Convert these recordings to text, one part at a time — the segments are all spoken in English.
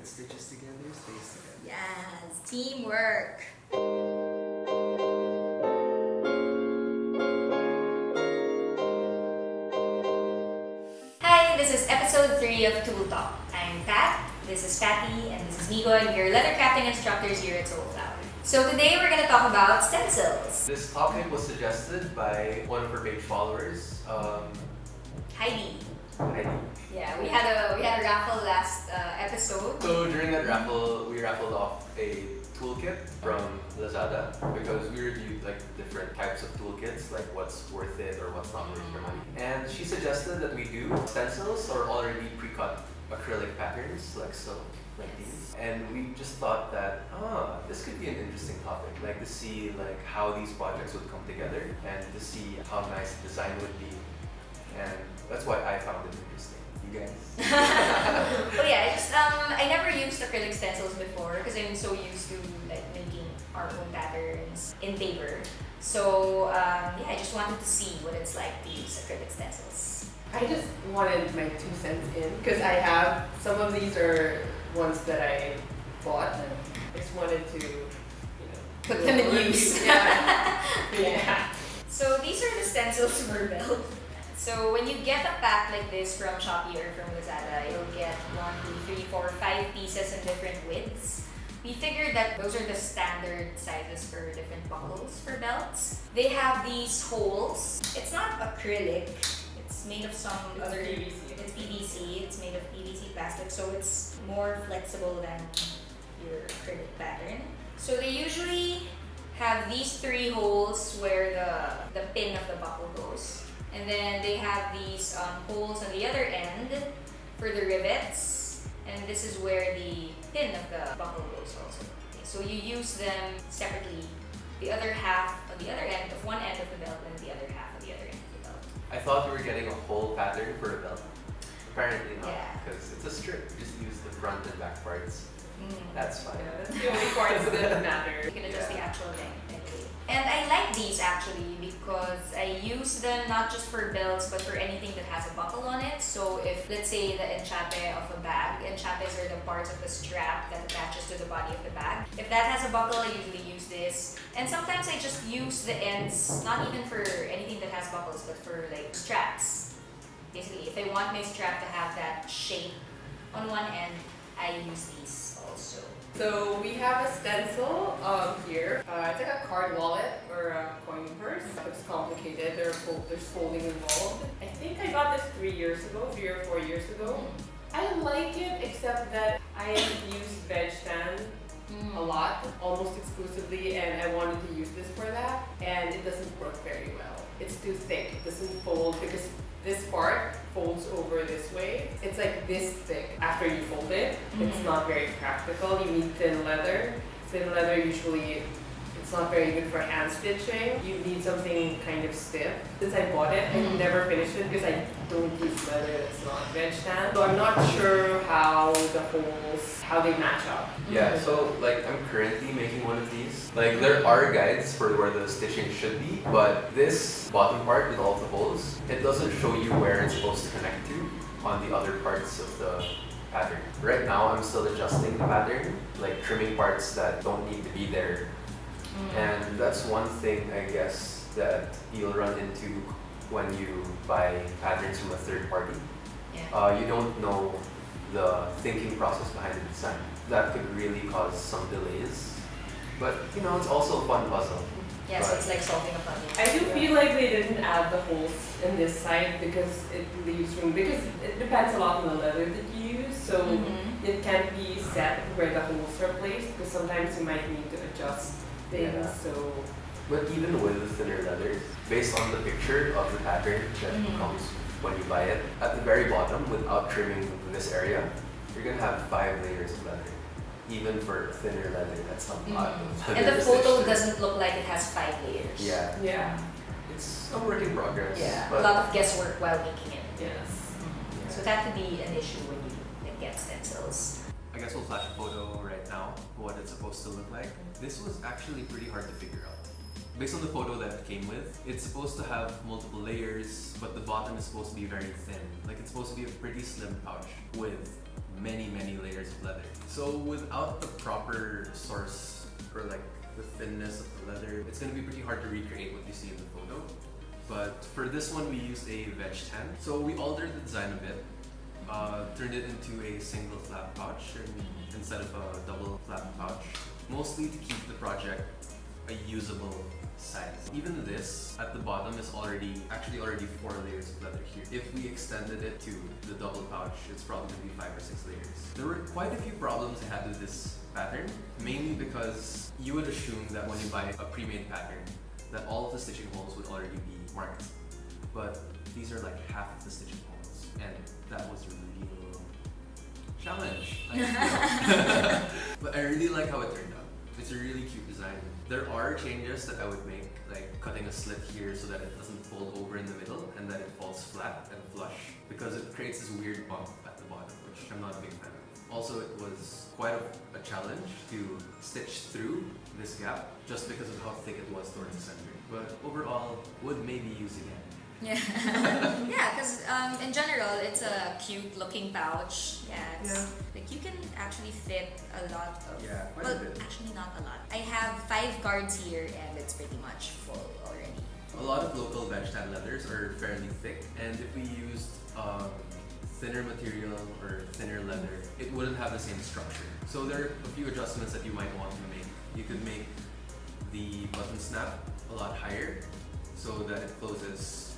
What stitches together stays together. Yes, teamwork. Hi, this is episode 3 of Tool Talk. I'm Pat, this is Patty, and this is Migon, your leather crafting instructors here at Soulflower. So today we're going to talk about stencils. This topic was suggested by one of our page followers, Heidi. Heidi. Yeah, we had a raffle last episode. So during that raffle, we raffled off a toolkit from Lazada because we reviewed like different types of toolkits, like what's worth it or what's not worth your money. And she suggested that we do stencils or already pre-cut acrylic patterns, like so, like these. And we just thought that, this could be an interesting topic, like to see like how these projects would come together and to see how nice the design would be. And that's why I found it interesting. You guys? Well, yeah, I never used acrylic stencils before because I'm so used to like making our own patterns in paper. So I just wanted to see what it's like to use acrylic stencils. I just wanted my 2 cents in because I have some of these are ones that I bought and I just wanted to, Put them in use. Yeah. So these are the stencils for belt. So when you get a pack like this from Shopee or from Lazada, you'll get 1, 2, 3, 4, 5 pieces in different widths. We figured that those are the standard sizes for different buckles for belts. They have these holes. It's not acrylic. It's made of some other... PVC. It's PVC. It's made of PVC plastic, so it's more flexible than your acrylic pattern. So they usually have these 3 holes where the pin of the buckle goes. And then they have these holes on the other end for the rivets. And this is where the pin of the buckle goes also. Okay, so you use them separately. The other half on the other end of one end of the belt and the other half of the other end of the belt. I thought we were getting a whole pattern for a belt. Apparently not, Yeah. because it's a strip. You just use the front and back parts. That's fine. Yeah, that's the only parts that matter. You can adjust Yeah. the actual length. And I like these actually because I use them not just for belts but for anything that has a buckle on it. So if, let's say, the enchape of a bag, enchapes are the parts of the strap that attaches to the body of the bag. If that has a buckle, I usually use this. And sometimes I just use the ends, not even for anything that has buckles, but for like straps. Basically, if I want my strap to have that shape on one end, I use these also. So we have a stencil here. It's like a card wallet or a coin purse. It's complicated. There's folding involved. I think I got this 3 or 4 years ago. I like it except that I use veg stand a lot, almost exclusively, and I wanted to use this for that, and it doesn't work very well. It's too thick. It doesn't fold because this part folds over this way. It's like this thick after you fold it. It's not very practical. You need thin leather. Thin leather usually, it's not very good for hand stitching. You need something kind of stiff. Since I bought it, I never finished it because I don't use leather that's not veg tan. So I'm not sure how the holes, how they match up. Yeah, so like I'm currently making one of these. Like there are guides for where the stitching should be, but this bottom part with all the holes, it doesn't show you where it's supposed to connect to on the other parts of the pattern. Right now I'm still adjusting the pattern, like trimming parts that don't need to be there. And that's one thing I guess that you'll run into when you buy patterns from a third party. Yeah. You don't know the thinking process behind the design. That could really cause some delays. But it's also a fun puzzle. Yeah, so it's like solving a puzzle. I do feel like they didn't add the holes in this side because it leaves room, because it depends a lot on the leather that you use, so it can't be set where the holes are placed because sometimes you might need to adjust things. Yeah. So, But even with the thinner leathers, based on the picture of the pattern that comes when you buy it, at the very bottom, without trimming this area, you're gonna have 5 layers of leather. Even for thinner leather, that's a lot of leather. And the to photo stitch through. doesn't look like it has 5 layers. Yeah, yeah, it's a work in progress. Yeah, but a lot of guesswork while making it. yes. yeah. So that could be an issue when you get stencils. I guess we'll flash a photo right now, what it's supposed to look like. This was actually pretty hard to figure out. Based on the photo that it came with, it's supposed to have multiple layers, but the bottom is supposed to be very thin. Like it's supposed to be a pretty slim pouch with many layers of leather. So without the proper source or like the thinness of the leather, it's gonna be pretty hard to recreate what you see in the photo. But for this one, we used a veg tan. So we altered the design a bit, turned it into a single flap pouch instead of a double flap pouch, mostly to keep the project a usable size. Even this at the bottom is already 4 layers of leather here. If we extended it to the double pouch, it's probably gonna be 5 or 6 layers. There were quite a few problems I had with this pattern, mainly because you would assume that when you buy a pre-made pattern, that all of the stitching holes would already be marked. But these are like half of the stitching holes, and that was a real challenge. But I really like how it turned out. It's a really cute design. There are changes that I would make, like cutting a slit here so that it doesn't fold over in the middle and that it falls flat and flush, because it creates this weird bump at the bottom, which I'm not a big fan of. Also, it was quite a challenge to stitch through this gap just because of how thick it was towards the center. But overall, would maybe use again. Yeah, yeah, because in general, it's a cute looking pouch. Like you can actually fit a lot of. Yeah, quite a bit. Actually, not a lot. I have 5 cards here, and it's pretty much full already. A lot of local veg tan leathers are fairly thick, and if we used thinner material or thinner leather, it wouldn't have the same structure. So there are a few adjustments that you might want to make. You could make the button snap a lot higher so that it closes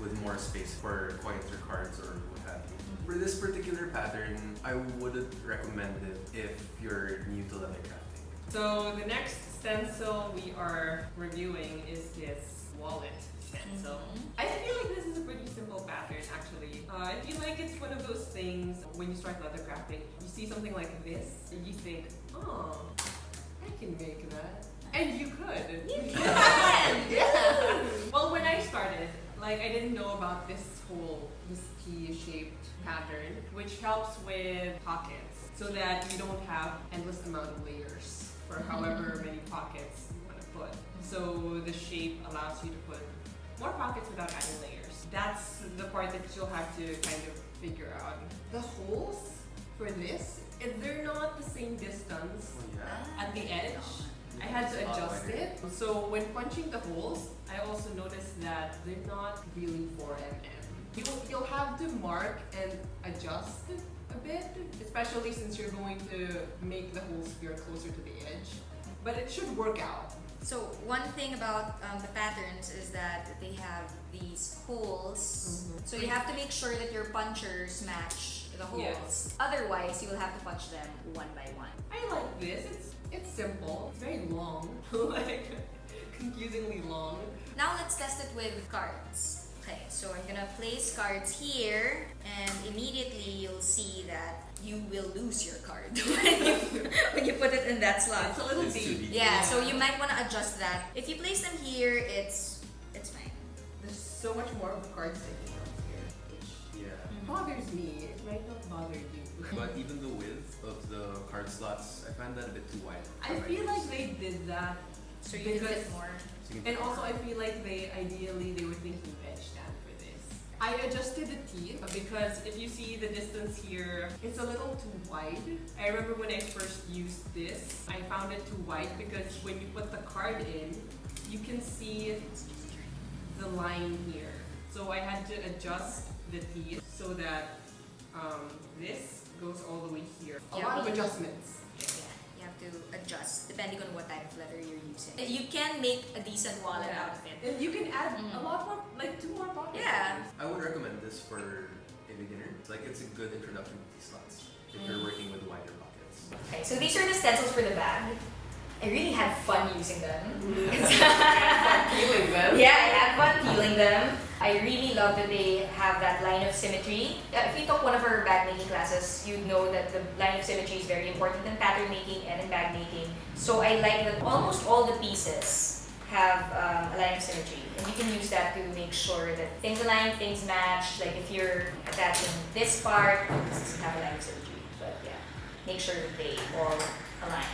with more space for coins or cards or what have you. For this particular pattern, I wouldn't recommend it if you're new to leather crafting. So the next stencil we are reviewing is this wallet stencil. I feel like this is a pretty simple pattern actually. I feel like it's one of those things when you start leather crafting, you see something like this and you think, oh, I can make that. And you could. You can! Yeah. Well, when I started, like I didn't know about this T-shaped pattern, which helps with pockets so that you don't have endless amount of layers for however many pockets you want to put. So the shape allows you to put more pockets without adding layers. That's the part that you'll have to kind of figure out. The holes for this, they're not the same distance at the edge. I had to adjust it. So when punching the holes, I also noticed that they're not really 4 mm. You'll have to mark and adjust a bit, especially since you're going to make the whole sphere closer to the edge. But it should work out. So one thing about the patterns is that they have these holes. So you have to make sure that your punchers match the holes. Yes. Otherwise, you will have to punch them one by one. I like this. It's simple. It's very long, like confusingly long. Now let's test it with cards. Okay, so I'm gonna place cards here, and immediately you'll see that you will lose your card when you put it in that slot. It's a little deep. Yeah, so you might want to adjust that. If you place them here, it's fine. There's so much more of the card sticking out here, which bothers me. It might not bother you. But even the width of the card slots, I find that a bit too wide. I feel like they did that. So you can fit more. And also I feel like they were thinking veg tan for this. I adjusted the teeth because if you see the distance here, it's a little too wide. I remember when I first used this, I found it too wide because when you put the card in, you can see the line here. So I had to adjust the teeth so that this goes all the way here. A lot of adjustments. Yeah, you have to adjust depending on what type of leather you're using. You can make a decent wallet out of it. And you can add a lot more, like 2 more pockets. Yeah. I would recommend this for a beginner. It's a good introduction to these slots if you're working with wider pockets. Okay, so these are the stencils for the bag. I really had fun using them. Peeling them. Yeah, I had fun peeling them. I really love that they have that line of symmetry. If you took one of our bag making classes, you'd know that the line of symmetry is very important in pattern making and in bag making. So I like that almost all the pieces have a line of symmetry. And you can use that to make sure that things align, things match. Like if you're attaching this part, this doesn't have a line of symmetry. But yeah, make sure that they all align.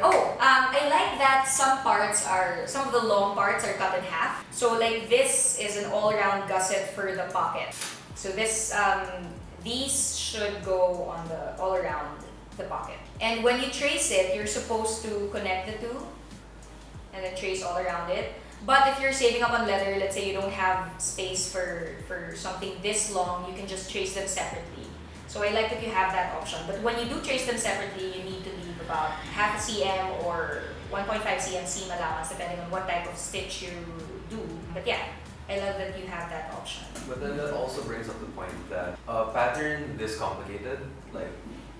Oh, I like that some of the long parts are cut in half. So like this is an all-around gusset for the pocket. So this, these should go on the all-around the pocket. And when you trace it, you're supposed to connect the two and then trace all around it. But if you're saving up on leather, let's say you don't have space for something this long, you can just trace them separately. So I like that you have that option. But when you do trace them separately, you need to leave about half a cm or 1.5 cm seam allowance depending on what type of stitch you do. But yeah, I love that you have that option. But then that also brings up the point that a pattern this complicated, like,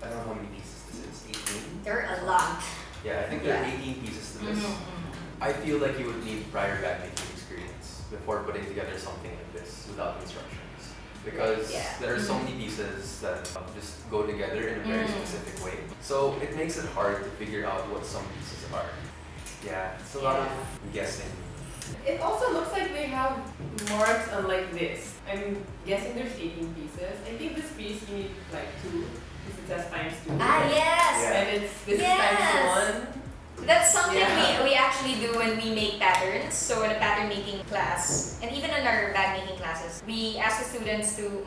I don't know how many pieces this is, 18? There are a lot. Yeah, I think there are 18 pieces to this. I feel like you would need prior bag making experience before putting together something like this without instructions. Because there are so many pieces that just go together in a very specific way. So it makes it hard to figure out what some pieces are. Yeah, it's a lot of guessing. It also looks like they have marks unlike this. I'm guessing there's 18 pieces. I think this piece you need like 2 because it says times 2. Ah, yes! Yeah. And this is times 1. That's something we actually do when we make patterns. So in a pattern making class, and even in our bag making classes, we ask the students to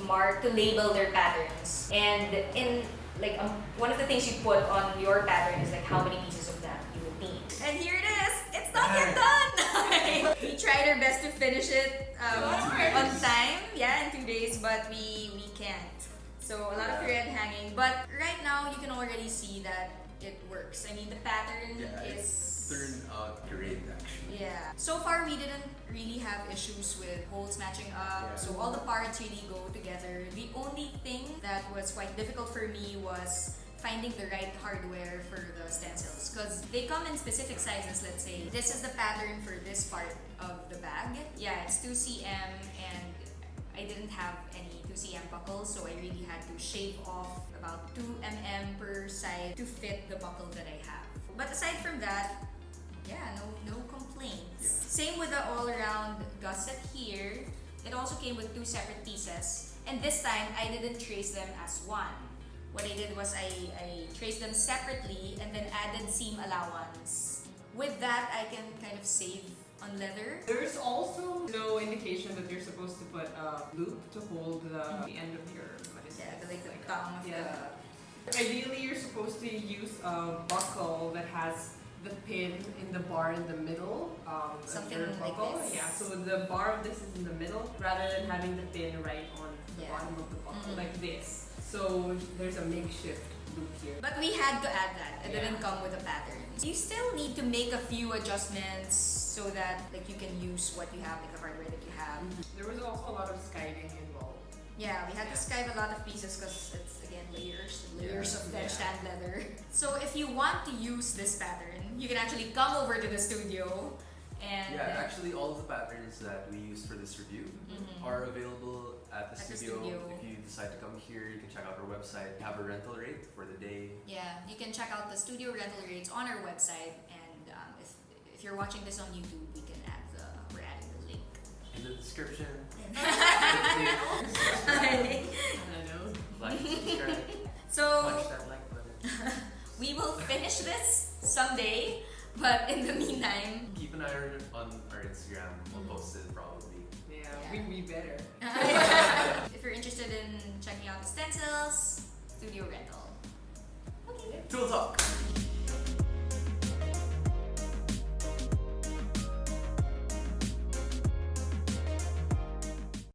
label their patterns. And in like one of the things you put on your pattern is like how many pieces of that you would need. And here it is. It's not yet done. We tried our best to finish it on time. Yeah, in 2 days, but we can't. So a lot of thread hanging. But right now you can already see that it works. I mean, the pattern is turned out great actually. Yeah. So far, we didn't really have issues with holes matching up. So all the parts really go together. The only thing that was quite difficult for me was finding the right hardware for the stencils because they come in specific sizes. Let's say this is the pattern for this part of the bag. Yeah, it's 2 cm and I didn't have any 2 cm buckles, so I really had to shave off about 2 mm per side to fit the buckle that I have. But aside from that, yeah, no complaints. Same with the all-around gusset here. It also came with 2 separate pieces, and this time I didn't trace them as one. What I did was I traced them separately and then added seam allowance. With that, I can kind of save on leather. There's also no indication that you're supposed to put a loop to hold the end of your Like the tongue of the... Ideally, you're supposed to use a buckle that has the pin in the bar in the middle. Something like buckle. This. Yeah, so the bar of this is in the middle rather than having the pin right on the bottom of the buckle like this. So there's a makeshift loop here. But we had to add that. It didn't come with a pattern. You still need to make a few adjustments so that like you can use what you have, like the hardware that you have. There was also a lot of skiving involved. Yeah, we had to skive a lot of pieces because it's again layers of bench stand leather. So if you want to use this pattern, you can actually come over to the studio and actually all of the patterns that we used for this review are available at the studio. If you decide to come here, you can check out our website. We have a rental rate for the day. Yeah, you can check out the studio rental rates on our website, and if you're watching this on YouTube, we're adding the link In the description. I don't know. Like, subscribe. So Punch that like button. we will finish this someday, but in the meantime, Keep an eye on our Instagram. We'll post it probably. Yeah, we better. if you're interested in checking out the stencils, studio rental. Okay. Tool Talk!